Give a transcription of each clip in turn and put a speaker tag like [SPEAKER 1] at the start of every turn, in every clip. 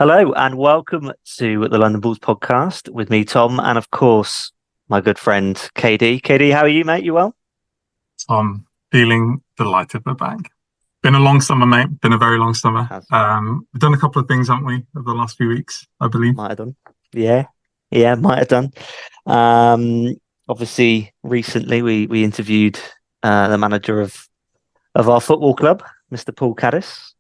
[SPEAKER 1] Hello and welcome to the London Bulls Podcast with me, Tom, and of course, my good friend KD. KD, how are you, mate? You well?
[SPEAKER 2] Tom, feeling delighted we're back. Been a long summer, mate. Been a very long summer.
[SPEAKER 1] Has
[SPEAKER 2] We've done a couple of things, haven't we, over the last few weeks, I believe.
[SPEAKER 1] Might have done. Yeah, might have done. Obviously, recently we interviewed the manager of our football club, Mr. Paul Caddis.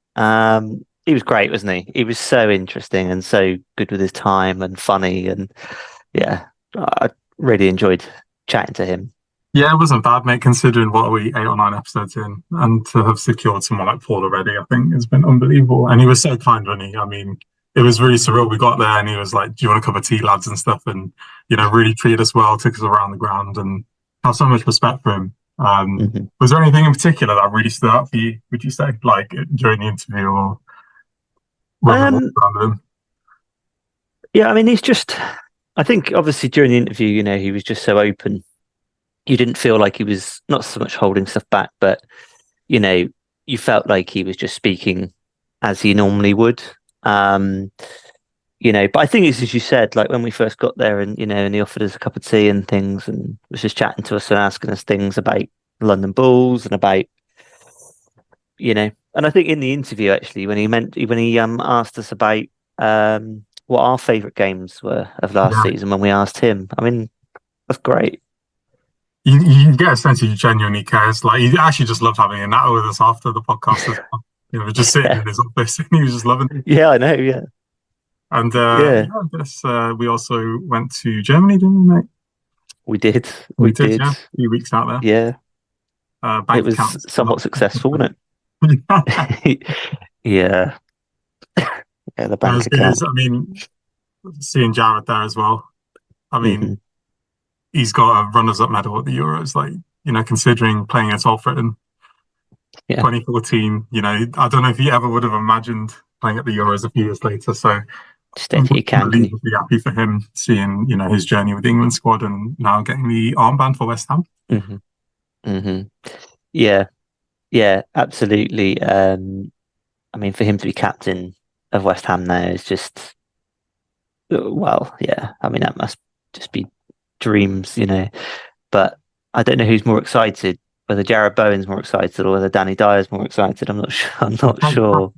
[SPEAKER 1] He was great, wasn't he? He was so interesting and so good with his time and funny, and yeah, I really enjoyed chatting to him.
[SPEAKER 2] Yeah, it wasn't bad, mate, considering what are we, 8 or 9 episodes in, and to have secured someone like Paul already, I think has been unbelievable. And he was so kind, wasn't he? I mean, it was really surreal. We got there and he was like, "Do you want a cup of tea, lads?" and stuff, and really treated us well, took us around the ground, and have so much respect for him.
[SPEAKER 1] hmm
[SPEAKER 2] Was there anything in particular that really stood out for you, would you say, like during the interview or whether it was
[SPEAKER 1] Um,
[SPEAKER 2] around him?
[SPEAKER 1] yeah, I mean, I think obviously during the interview, he was just so open. You didn't feel like he was not so much holding stuff back, but you know, you felt like he was just speaking as he normally would. Um, but I think it's as you said, like when we first got there and he offered us a cup of tea and things and was just chatting to us and asking us things about London Bulls and about, and I think in the interview actually when he asked us about what our favourite games were of last
[SPEAKER 2] Yeah.
[SPEAKER 1] season when we asked him. I mean, that's great.
[SPEAKER 2] You get a sense he genuinely cares. Like he actually just loved having a natter with us after the podcast as well. Just sitting
[SPEAKER 1] Yeah.
[SPEAKER 2] in his office and he was just loving it.
[SPEAKER 1] Yeah, I know, yeah.
[SPEAKER 2] And
[SPEAKER 1] Yeah.
[SPEAKER 2] yeah, I guess we also went to Germany, didn't we, mate?
[SPEAKER 1] We did.
[SPEAKER 2] We
[SPEAKER 1] We
[SPEAKER 2] did,
[SPEAKER 1] did.
[SPEAKER 2] yeah. A few weeks out there.
[SPEAKER 1] Yeah. It
[SPEAKER 2] Bank
[SPEAKER 1] was
[SPEAKER 2] accounts.
[SPEAKER 1] somewhat successful, wasn't it? Yeah. Yeah, the
[SPEAKER 2] It
[SPEAKER 1] bank
[SPEAKER 2] was good.
[SPEAKER 1] account.
[SPEAKER 2] I mean, seeing Jared there as well. I mean,
[SPEAKER 1] hmm
[SPEAKER 2] he's got a runners-up medal at the Euros. Like, considering playing at Old Trafford
[SPEAKER 1] Yeah.
[SPEAKER 2] 2014, I don't know if he ever would have imagined playing at the Euros a few years later. So
[SPEAKER 1] Just
[SPEAKER 2] I'm
[SPEAKER 1] anything you can you?
[SPEAKER 2] unbelievably happy for him seeing, his journey with the England squad and now getting the armband for West Ham.
[SPEAKER 1] hmm hmm Yeah. Yeah, absolutely. I mean, for him to be captain of West Ham now is just, well, yeah. I mean, that must just be dreams. But I don't know who's more excited, whether Jared Bowen's more excited or whether Danny Dyer's more excited. I'm not sure. I'm not sure.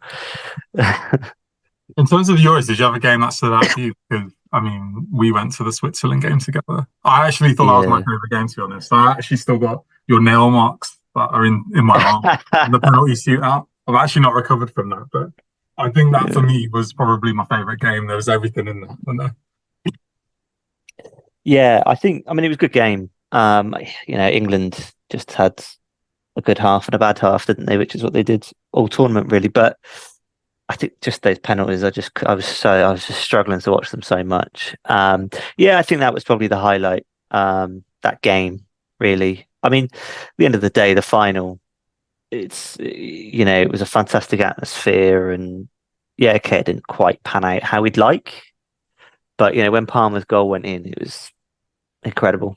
[SPEAKER 2] In terms of the Euros, did you have a game that stood out for you? Because, I mean, we went to the Switzerland game together. I actually thought that was my
[SPEAKER 1] Yeah.
[SPEAKER 2] favourite game, to be honest. I actually still got your nail marks that are in my arm and the penalty shootout. I've actually not recovered from that, but I think that for
[SPEAKER 1] Yeah.
[SPEAKER 2] me was probably my favourite game. There was everything in there.
[SPEAKER 1] Yeah, I mean, it was a good game. England just had a good half and a bad half, didn't they? Which is what they did all tournament, really. But I think just those penalties, I was just struggling to watch them so much. Yeah, I think that was probably the highlight. That game, really. I mean, at the end of the day, the final, it was a fantastic atmosphere, and yeah, okay, it didn't quite pan out how we'd like, but when Palmer's goal went in, it was incredible.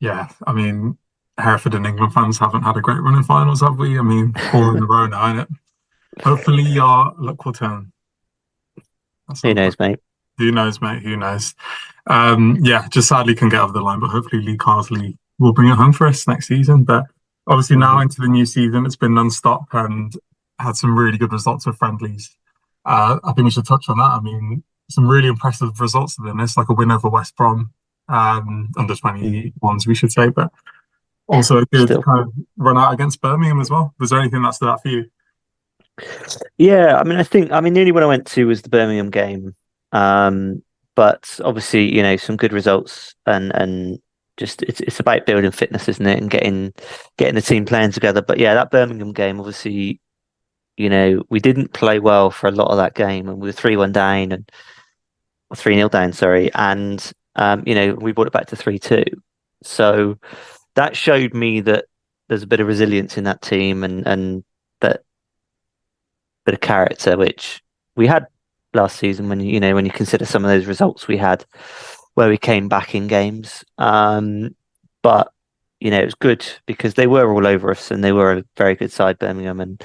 [SPEAKER 2] Yeah, I mean, Hereford and England fans haven't had a great run in finals, have we? I mean, 4 in a row now, innit? Hopefully, your luck will turn at
[SPEAKER 1] Who
[SPEAKER 2] some point.
[SPEAKER 1] knows, mate?
[SPEAKER 2] Who knows, mate? Who knows? Yeah, just sadly can get over the line, but hopefully Lee Carsley will bring it home for us next season. But obviously now
[SPEAKER 1] hmm
[SPEAKER 2] into the new season, it's been non-stop and had some really good results with friendlies. I think we should touch on that. I mean, some really impressive results within this, like a win over West Brom, under
[SPEAKER 1] hmm
[SPEAKER 2] 21s, we should say, but also a good
[SPEAKER 1] Still,
[SPEAKER 2] kind of run out against Birmingham as well. Was there anything that stood out for you?
[SPEAKER 1] yeah. I mean, the only one I went to was the Birmingham game. Um, but obviously, some good results and just it's about building fitness, isn't it? And getting the team playing together. But yeah, that Birmingham game, obviously, we didn't play well for a lot of that game, and we were 3-1 down and or 3-0 down, sorry, and we brought it back to 3-2. So that showed me that there's a bit of resilience in that team and that bit of character which we had last season when you consider some of those results we had where we came back in games. But it was good because they were all over us and they were a very good side, Birmingham, and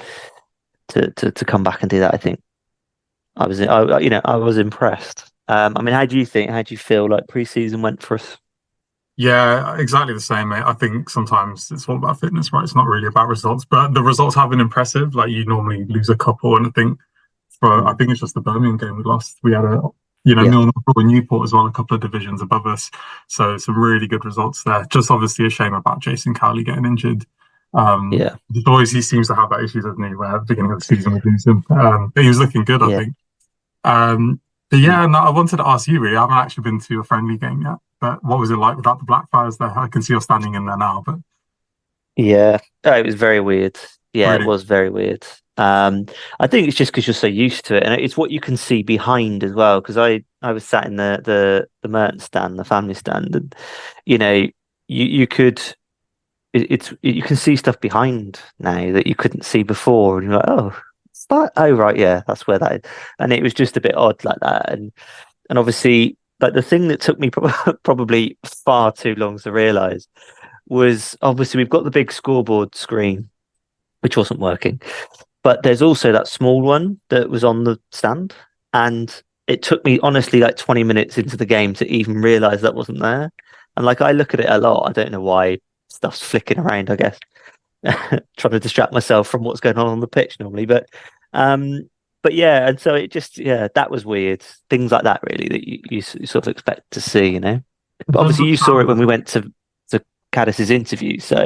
[SPEAKER 1] to come back and do that, I think. I was impressed. I mean, how do you think? How do you feel like pre-season went for us?
[SPEAKER 2] Yeah, exactly the same, mate. I think sometimes it's all about fitness, right? It's not really about results, but the results have been impressive. Like you normally lose a couple, and I
[SPEAKER 1] Mm.
[SPEAKER 2] think it's just the Birmingham game we lost. We had a
[SPEAKER 1] Yeah,
[SPEAKER 2] nil and Newport as well, a couple of divisions above us. So some really good results there. Just obviously a shame about Jason Cowley getting injured.
[SPEAKER 1] yeah,
[SPEAKER 2] He seems to have that issue, doesn't he? Where at the beginning of the season we lose him, but he was looking good, I
[SPEAKER 1] yeah.
[SPEAKER 2] think. Um, but
[SPEAKER 1] Mm.
[SPEAKER 2] yeah, no, I wanted to ask you really. I haven't actually been to a friendly game yet, but what was it like without the Blackfriars there? I can see you're standing in there now, but
[SPEAKER 1] Yeah. Oh, it was very weird. Yeah, it
[SPEAKER 2] really,
[SPEAKER 1] was very weird. I think it's just because you're so used to it, and it's what you can see behind as well. Because I was sat in the Merton stand, the family stand, and you know, you could you can see stuff behind now that you couldn't see before, and you're like, oh, it's that? Oh, right, yeah, that's where that is. And it was just a bit odd like that, and obviously, like the thing that took me probably far too long to realize was obviously we've got the big scoreboard screen, which wasn't working, but there's also that small one that was on the stand. And it took me honestly like 20 minutes into the game to even realize that wasn't there. And like I look at it a lot. I don't know why stuff's flicking around, I guess, trying to distract myself from what's going on the pitch normally. But yeah, and so it just, yeah, that was weird. Things like that, really, that you sort of expect to see, you know.
[SPEAKER 2] in
[SPEAKER 1] But
[SPEAKER 2] terms
[SPEAKER 1] obviously,
[SPEAKER 2] of
[SPEAKER 1] you saw it
[SPEAKER 2] sound,
[SPEAKER 1] when we went to Caddis's interview. So,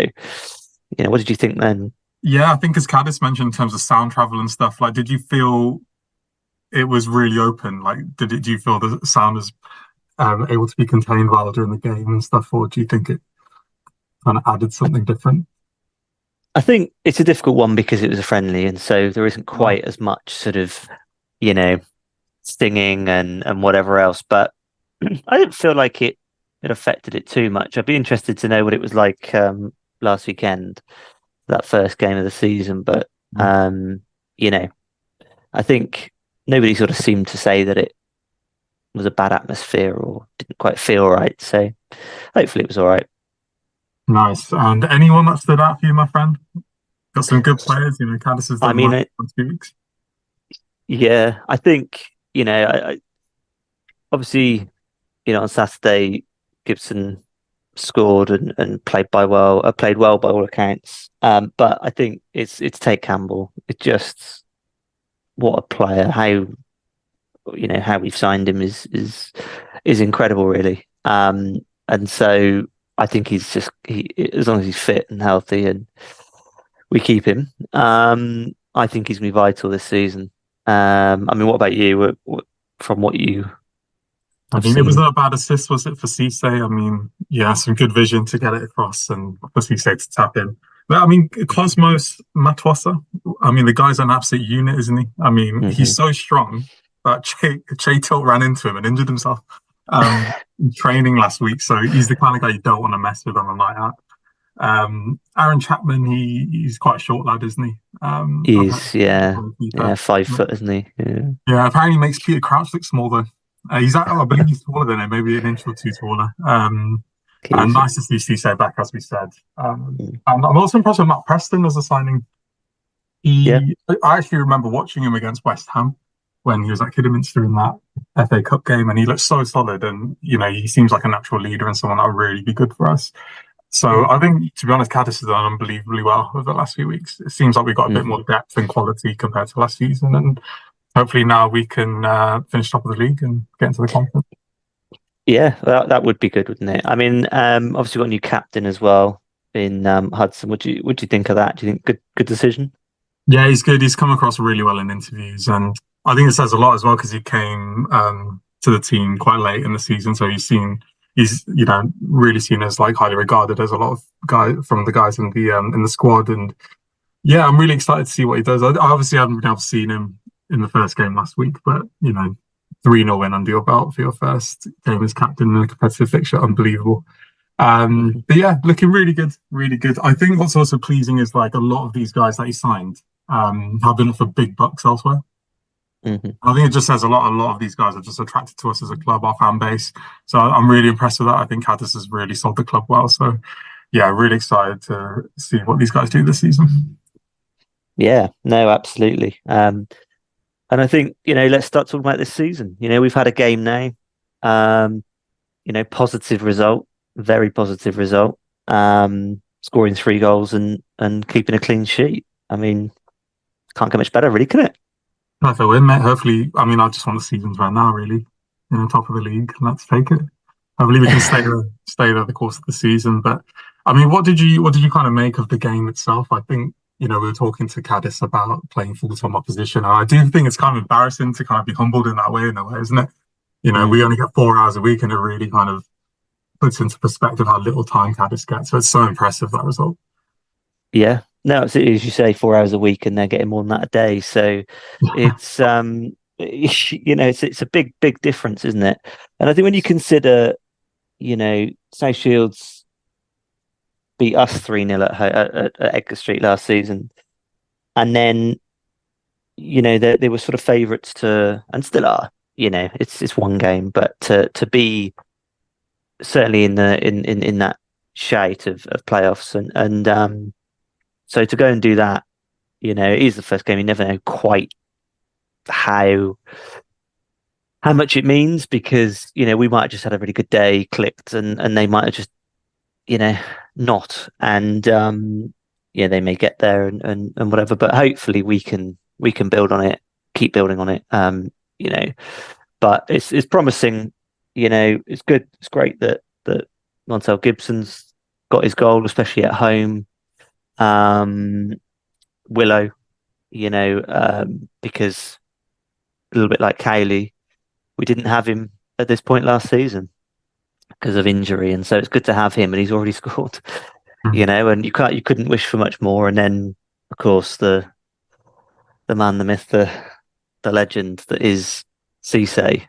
[SPEAKER 1] what did you think then?
[SPEAKER 2] yeah, I think as Caddis mentioned in terms of sound travel and stuff, like, did you feel it was really open? Like, do you feel the sound is able to be contained well during the game and stuff, or do you think it kind of added something different?
[SPEAKER 1] I think it's a difficult one because it was a friendly, and so there isn't
[SPEAKER 2] Uh,
[SPEAKER 1] quite as much sort of, you know, singing and whatever else. But I didn't feel like it affected it too much. I'd be interested to know what it was like last weekend, that first game of the season. But um, you know, I think nobody sort of seemed to say that it was a bad atmosphere or didn't quite feel right. So hopefully it was all right.
[SPEAKER 2] nice. And anyone that stood out for you, my friend? Got some good players. Caddis has
[SPEAKER 1] I
[SPEAKER 2] done
[SPEAKER 1] mean,
[SPEAKER 2] well in 2 weeks.
[SPEAKER 1] yeah, I think I obviously on Saturday Gibson scored and played well by all accounts. But I think it's Tate Campbell. It's just what a player. How we've signed him is incredible, really. And so I think as long as he's fit and healthy and we keep him, I think he's gonna be vital this season. I mean, what about you? From what you
[SPEAKER 2] I
[SPEAKER 1] have
[SPEAKER 2] mean, it was
[SPEAKER 1] seen?
[SPEAKER 2] not a bad assist, was it, for Cisse? I mean, yeah, some good vision to get it across and for Cisse to tap in. But I mean, Cosmos Matwasa, I mean, the guy's an absolute unit, isn't he? I mean, he's
[SPEAKER 1] Hmm.
[SPEAKER 2] so strong that Che Tilt ran into him and injured himself in training last week. So he's the kind of guy you don't want to mess with on a night out. Aaron Chapman, he's quite a short lad, isn't he?
[SPEAKER 1] He's yeah,
[SPEAKER 2] Apparently,
[SPEAKER 1] yeah, 5 foot, isn't he? Yeah.
[SPEAKER 2] yeah, apparently makes Peter Crouch look small though. I believe he's taller than him, maybe an inch or two taller. And
[SPEAKER 1] He's
[SPEAKER 2] nice to see Cisse back, as we said.
[SPEAKER 1] mm,
[SPEAKER 2] And I'm also impressed with Matt Preston as a signing.
[SPEAKER 1] yeah.
[SPEAKER 2] I actually remember watching him against West Ham when he was at Kidderminster in that FA Cup game, and he looked so solid. And he seems like a natural leader and someone that would really be good for us. So I think, to be honest, Caddis has done unbelievably well over the last few weeks. It seems like we've got a bit
[SPEAKER 1] Mm-hmm.
[SPEAKER 2] more depth and quality compared to last season, and hopefully now we can finish top of the league and get into the conference.
[SPEAKER 1] Yeah, that would be good, wouldn't it? I mean, obviously got a new captain as well in Hudson. Would you think of that? Do you think good decision?
[SPEAKER 2] Yeah, he's good. He's come across really well in interviews, and I think it says a lot as well because he came to the team quite late in the season, so he's really seen as like highly regarded as a lot of guys in the squad, and yeah, I'm really excited to see what he does. I obviously haven't been able to see him in the first game last week, but 3-0 win under your belt for your first game as captain in a competitive fixture, unbelievable.
[SPEAKER 1] Hmm.
[SPEAKER 2] But yeah, looking really good, really good. I think what's also pleasing is like a lot of these guys that he signed have been offered big bucks elsewhere.
[SPEAKER 1] Hmm.
[SPEAKER 2] I think it just says a lot. A lot of these guys are just attracted to us as a club, our fan base. So I'm really impressed with that. I think Caddis has really sold the club well. So yeah, really excited to see what these guys do this season.
[SPEAKER 1] Yeah, no, absolutely. And I think, let's start talking about this season. We've had a game now. Um, positive result, very positive result. Scoring 3 goals and keeping a clean sheet. I mean, can't get much better, really, can it?
[SPEAKER 2] Perfect win, mate. Hopefully, I mean, I just want the season's right now, really. Top of the league. Let's take it. Hopefully, we can stay there the course of the season. But I mean, what did you kind of make of the game itself? I think we were talking to Cadiz about playing full-time opposition, and I do think it's kind of embarrassing to kind of be humbled in that way, isn't it? We only get 4 hours a week, and it really kind of puts into perspective how little time Cadiz gets. So it's so impressive, that result.
[SPEAKER 1] Yeah. No, it's as you say, 4 hours a week, and they're getting more than that a day. So it's it's a big difference, isn't it? And I think when you consider, South Shields beat us 3-0 at Edgar Street last season, and then they were sort of favourites to, and still are. It's one game, but to be certainly in that shite of playoffs, and so to go and do that, it is the first game. You never know quite how much it means, because we might have just had a really good day, clicked, and they might have just not, and they may get there and whatever, but hopefully we can build on it, keep building on it, but it's promising. It's good, it's great that Montel Gibson's got his goal, especially at home. Willow, because a little bit like Kaylee, we didn't have him at this point last season because of injury, and so it's good to have him, and he's already scored. And you couldn't wish for much more. And then, of course, the man, the myth, the legend that is Cisse,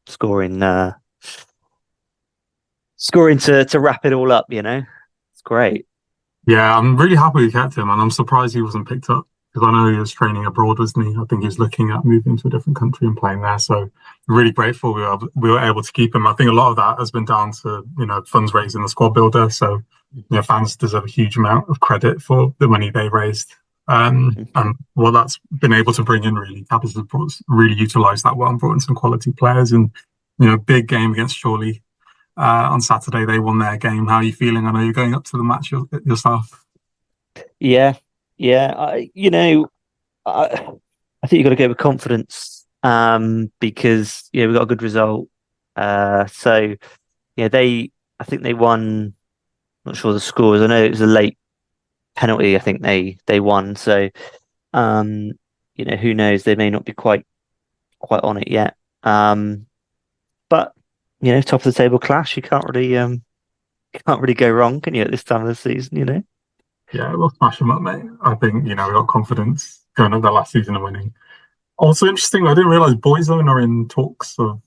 [SPEAKER 1] scoring to wrap it all up. It's great.
[SPEAKER 2] Yeah, I'm really happy we kept him, and I'm surprised he wasn't picked up, because I know he was training abroad, wasn't he? I think he was looking at moving to a different country and playing there. So really grateful we were able to keep him. I think a lot of that has been down to funds raised in the squad builder. So fans deserve a huge amount of credit for the money they raised. And what that's been able to bring in, really, Cadiz has really utilised that well and brought in some quality players. And big game against Chorley. On Saturday, they won their game. How are you feeling? I know you're going up to the match yourself.
[SPEAKER 1] Yeah. I think you've got to go with confidence, because we got a good result. I think they won. Not sure the scores. I know it was a late penalty. I think they won. So, who knows? They may not be quite on it yet. But top of the table clash. You can't really go wrong, can you, at this time of the season?
[SPEAKER 2] Yeah, we'll smash them up, mate. I think we got confidence going up the last season and winning. Also interesting, I didn't realise Boyzone are in talks of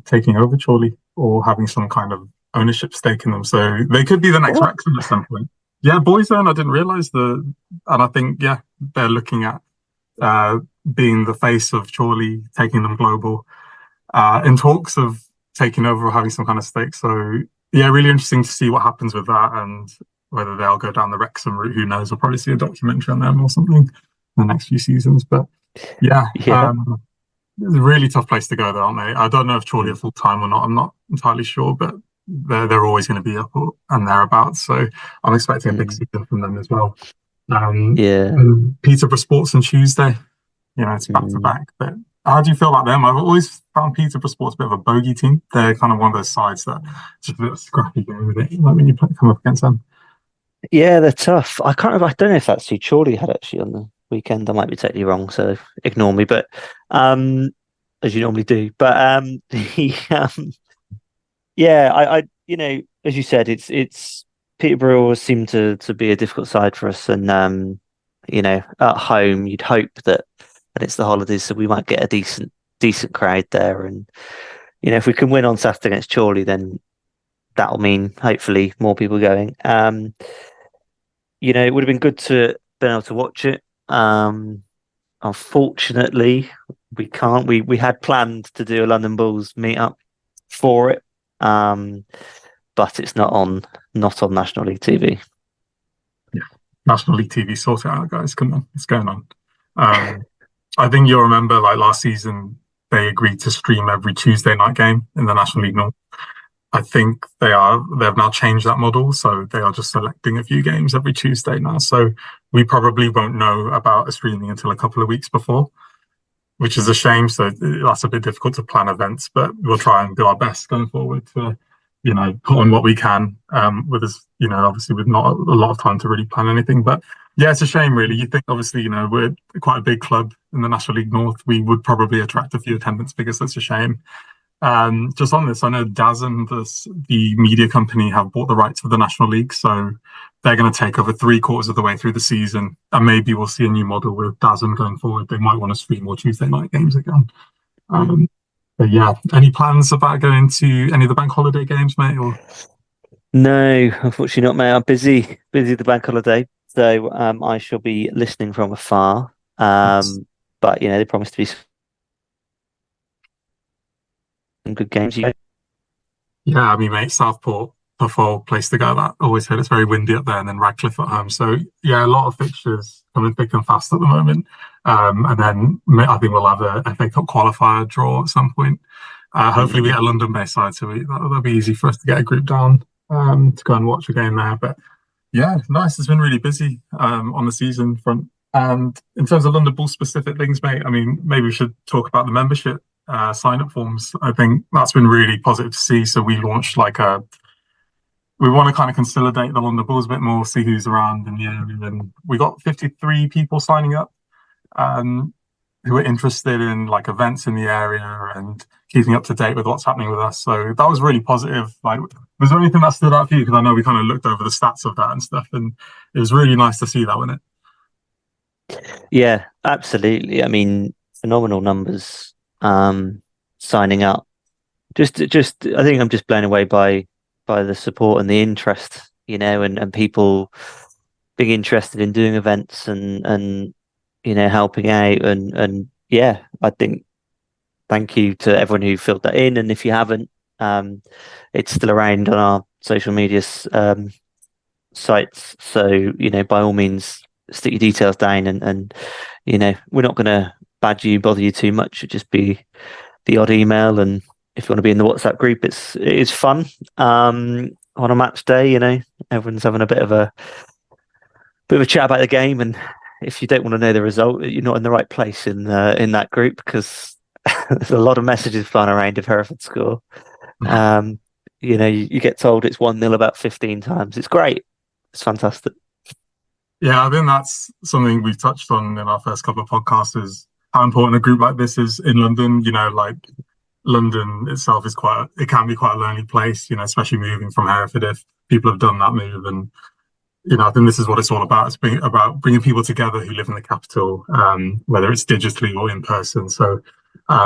[SPEAKER 2] taking over Chorley or having some kind of ownership stake in them. So they could be the next Wrexham at some point. Yeah, Boyzone, I didn't realise and I think they're looking at being the face of Chorley, taking them global. In talks of taking over or having some kind of stake. So yeah, really interesting to see what happens with that, and whether they'll go down the Wrexham route. Who knows? We'll probably see a documentary on them or something in the next few seasons. But yeah. It's a really tough place to go, though, aren't they? I don't know if Chorley are full time or not. I'm not entirely sure, but they're always going to be up and thereabouts. So I'm expecting a big season from them as well. And Peterborough Sports on Tuesday. It's back to back. But how do you feel about them? I've always found Peterborough Sports a bit of a bogey team. They're kind of one of those sides that just a bit of a scrappy game with it, like when you come up against them.
[SPEAKER 1] Yeah, they're tough. I don't know if that's who Chorley had actually on the weekend. I might be totally wrong, so ignore me. But as you normally do. But I as you said, it's Peterborough always seem to be a difficult side for us, and at home you'd hope that, and it's the holidays, so we might get a decent crowd there, and if we can win on Saturday against Chorley, then that'll mean hopefully more people going. It would have been good to been able to watch it. Unfortunately, we can't. We had planned to do a London Bulls meetup for it, but it's not on National League TV.
[SPEAKER 2] Yeah, National League TV, sort it out, guys. Come on, what's going on? I think you'll remember, like last season, they agreed to stream every Tuesday night game in the National League North. I think they've now changed that model, so they are just selecting a few games every Tuesday now. So we probably won't know about a streaming until a couple of weeks before, which is a shame. So that's a bit difficult to plan events, but we'll try and do our best going forward to, put on what we can. With us, obviously with not a lot of time to really plan anything. But yeah, it's a shame, really. You think, obviously, we're quite a big club in the National League North. We would probably attract a few attendance figures. That's a shame. Just on this, I know DAZN, the media company, have bought the rights for the National League, so they're going to take over 3/4 of the way through the season, and maybe we'll see a new model with DAZN going forward. They might want to stream more Tuesday night games again. But yeah, any plans about going to any of the bank holiday games, mate? Or
[SPEAKER 1] No, unfortunately not, mate. I'm busy the bank holiday, so I shall be listening from afar. But they promise to be some good games.
[SPEAKER 2] yeah, I mean, mate, Southport, tough old place to go. That always heard it's very windy up there, and then Radcliffe at home. So yeah, a lot of fixtures coming thick and fast at the moment. And then I think we'll have a FA Cup qualifier draw at some point. Hopefully we get a London-based side, so that'll be easy for us to get a group down to go and watch a game there. But yeah, nice. It's been really busy on the season front. And in terms of London Bulls specific things, mate, I mean, maybe we should talk about the membership sign-up forms. I think that's been really positive to see. So we launched we want to kind of consolidate the London Bulls a bit more, see who's around in the area. And we got 53 people signing up who are interested in like events in the area and keeping up to date with what's happening with us. So that was really positive. Like, was there anything that stood out for you? Because I know we kind of looked over the stats of that and stuff, and it was really nice to see that, wasn't it?
[SPEAKER 1] Yeah, absolutely. I mean, phenomenal numbers signing up. Just I think I'm just blown away by the support and the interest, and people being interested in doing events and helping out and yeah, I think thank you to everyone who filled that in, and if you haven't, it's still around on our social media sites, so by all means stick your details down and we're not going to bother you too much. It'd just be the odd email, and if you want to be in the WhatsApp group, it is fun on a match day. Everyone's having a bit of a chat about the game, and if you don't want to know the result, you're not in the right place in that group, because there's a lot of messages flying around if Hereford score. You get told it's 1-0 about 15 times. It's great. It's fantastic.
[SPEAKER 2] Yeah, I think that's something we've touched on in our first couple of podcasts, is how important a group like this is in London. Like London itself it can be quite a lonely place, especially moving from Hereford if people have done that move. And, I think this is what it's all about. It's about bringing people together who live in the capital, whether it's digitally or in person. So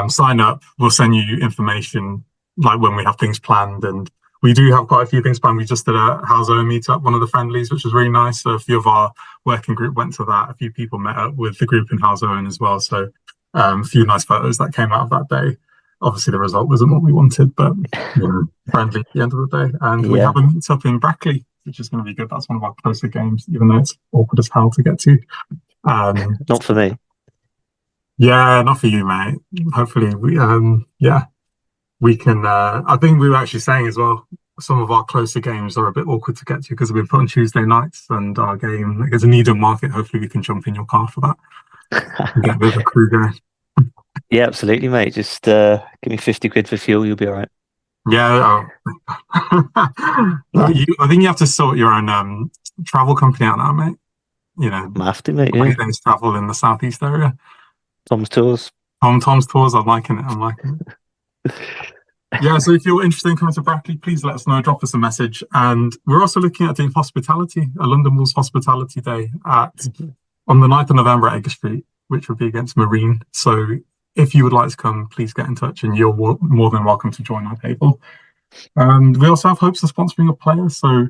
[SPEAKER 2] sign up. We'll send you information like when we have things planned, and we do have quite a few things planned. We just did a House Own meetup, one of the friendlies, which was really nice. So a few of our working group went to that. A few people met up with the group in House Own as well. So a few nice photos that came out of that day. Obviously, the result wasn't what we wanted, but friendly at the end of the day. And we have a meetup in Brackley, which is going to be good. That's one of our closer games, even though it's awkward as hell to get to.
[SPEAKER 1] Not for me.
[SPEAKER 2] Yeah, not for you, mate. Hopefully, we can. I think we were actually saying as well, some of our closer games are a bit awkward to get to because we've been put on Tuesday nights, and our game is a Needham Market. Hopefully, we can jump in your car for that and get a bit of a crew going.
[SPEAKER 1] Yeah, absolutely, mate. Just give me 50 quid for fuel, you'll be all right.
[SPEAKER 2] Yeah. I think you have to sort your own travel company out now, mate.
[SPEAKER 1] I have to, mate. Yeah.
[SPEAKER 2] Travel in the southeast area.
[SPEAKER 1] Tom's Tours.
[SPEAKER 2] Tom's Tours. I'm liking it. Yeah, so if you're interested in coming to Brackley, please let us know. Drop us a message. And we're also looking at doing hospitality, a London Bulls hospitality day on the 9th of November at Egger Street, which would be against Marine. So if you would like to come, please get in touch, and you're more than welcome to join our table. And we also have hopes of sponsoring a player. So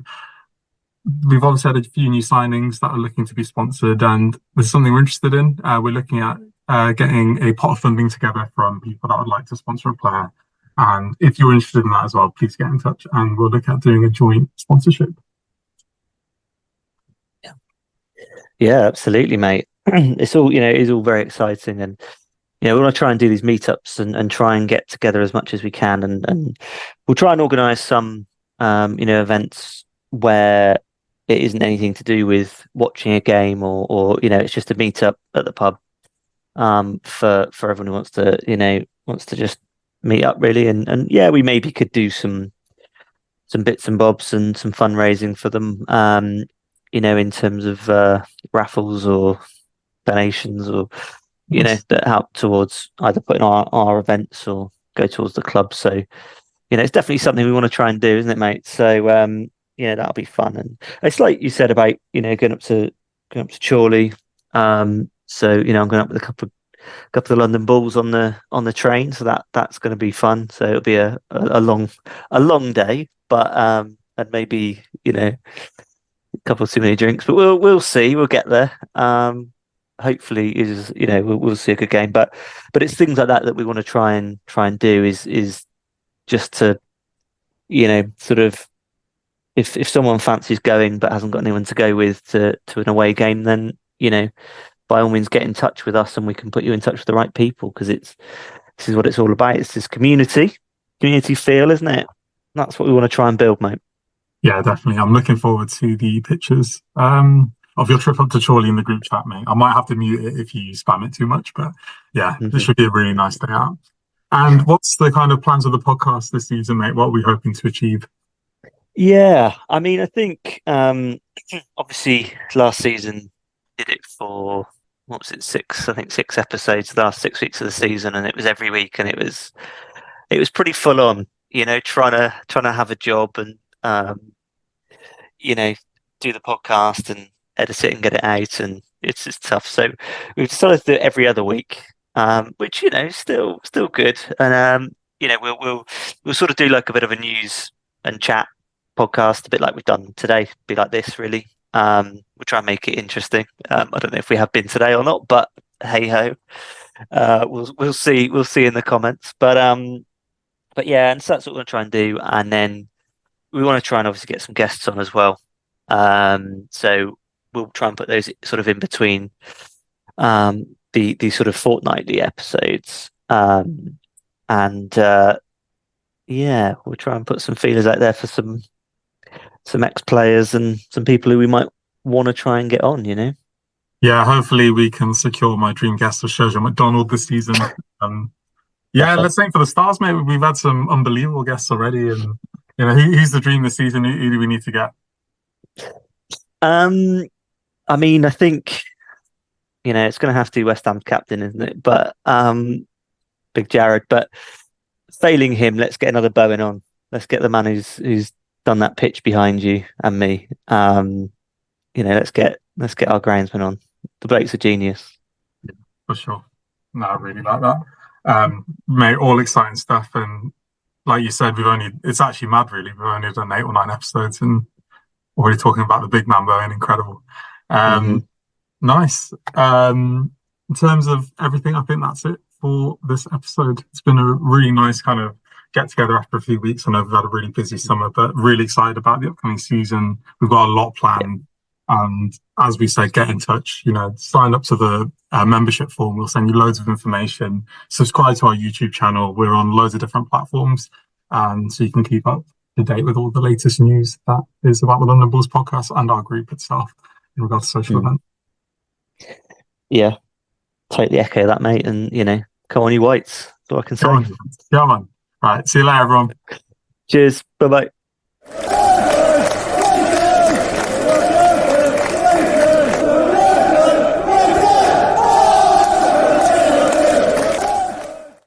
[SPEAKER 2] we've obviously had a few new signings that are looking to be sponsored, and there's something we're interested in. We're looking at getting a pot of funding together from people that would like to sponsor a player. And if you're interested in that as well, please get in touch, and we'll look at doing a joint sponsorship.
[SPEAKER 1] Yeah, absolutely, mate. it's all, it is all very exciting, and we want to try and do these meetups and try and get together as much as we can, and we'll try and organise some events where it isn't anything to do with watching a game, or it's just a meetup at the pub, for everyone who wants to just meet up really, and yeah, we maybe could do some bits and bobs and some fundraising for them, in terms of raffles or donations, or
[SPEAKER 2] Yes.
[SPEAKER 1] that help towards either putting our events or go towards the club. So it's definitely something we want to try and do, isn't it, mate? So that'll be fun, and it's like you said about going up to Chorley. So I'm going up with a couple of the London Bulls on the train, so that's going to be fun. So it'll be a long day, but and maybe a couple of too many drinks, but we'll see. We'll get there. Hopefully, we'll see a good game. But it's things like that we want to try and do, is just to sort of, if someone fancies going but hasn't got anyone to go with to an away game, then by all means get in touch with us and we can put you in touch with the right people, because this is what it's all about. It's this community feel, isn't it? That's what we want to try and build, mate.
[SPEAKER 2] Yeah, definitely. I'm looking forward to the pictures of your trip up to Chorley in the group chat, mate. I might have to mute it if you spam it too much, but yeah, this should be a really nice day out. And what's the kind of plans of the podcast this season, mate? What are we hoping to achieve?
[SPEAKER 1] Yeah, I mean, I think obviously last season did it for, what was it, six episodes, the last 6 weeks of the season, and it was every week, and it was pretty full on, trying to have a job and do the podcast and edit it and get it out, and it's tough. So we've decided to do it every other week, which is still good, and we'll sort of do like a bit of a news and chat podcast, a bit like we've done today, be like this really. We'll try and make it interesting. I don't know if we have been today or not, but hey ho, we'll see in the comments. But yeah, and so that's what we're going to try and do, and then we want to try and obviously get some guests on as well. So we'll try and put those sort of in between the sort of fortnightly episodes, and yeah, we'll try and put some feelers out there for some ex-players and some people who we might want to try and get on,
[SPEAKER 2] Yeah, hopefully we can secure my dream guest of Sergio McDonald this season. Yeah, let's aim for the stars, mate. We've had some unbelievable guests already, and who's the dream this season? Who do we need to get?
[SPEAKER 1] I mean, I think it's going to have to be West Ham's captain, isn't it? But Big Jared. But failing him, let's get another Bowen on. Let's get the man who's done that pitch behind you and me. Let's get our groundsman on. The bloke's a genius.
[SPEAKER 2] Yeah, for sure. No, I really like that. Mate, all exciting stuff, and like you said, it's actually mad really. We've only done 8 or 9 episodes and already talking about the big man Bowen. Incredible. Nice. In terms of everything, I think that's it for this episode. It's been a really nice kind of get together after a few weeks. I know we've had a really busy summer, but really excited about the upcoming season. We've got a lot planned. And as we said, get in touch, sign up to the membership form. We'll send you loads of information. Subscribe to our YouTube channel. We're on loads of different platforms. And so you can keep up to date with all the latest news that is about the London Bulls podcast and our group itself in regards to social events.
[SPEAKER 1] Yeah, totally echo that, mate. And, come on, you whites. That's all I can say.
[SPEAKER 2] Yeah, man. Right. See you later, everyone.
[SPEAKER 1] Cheers. Bye-bye.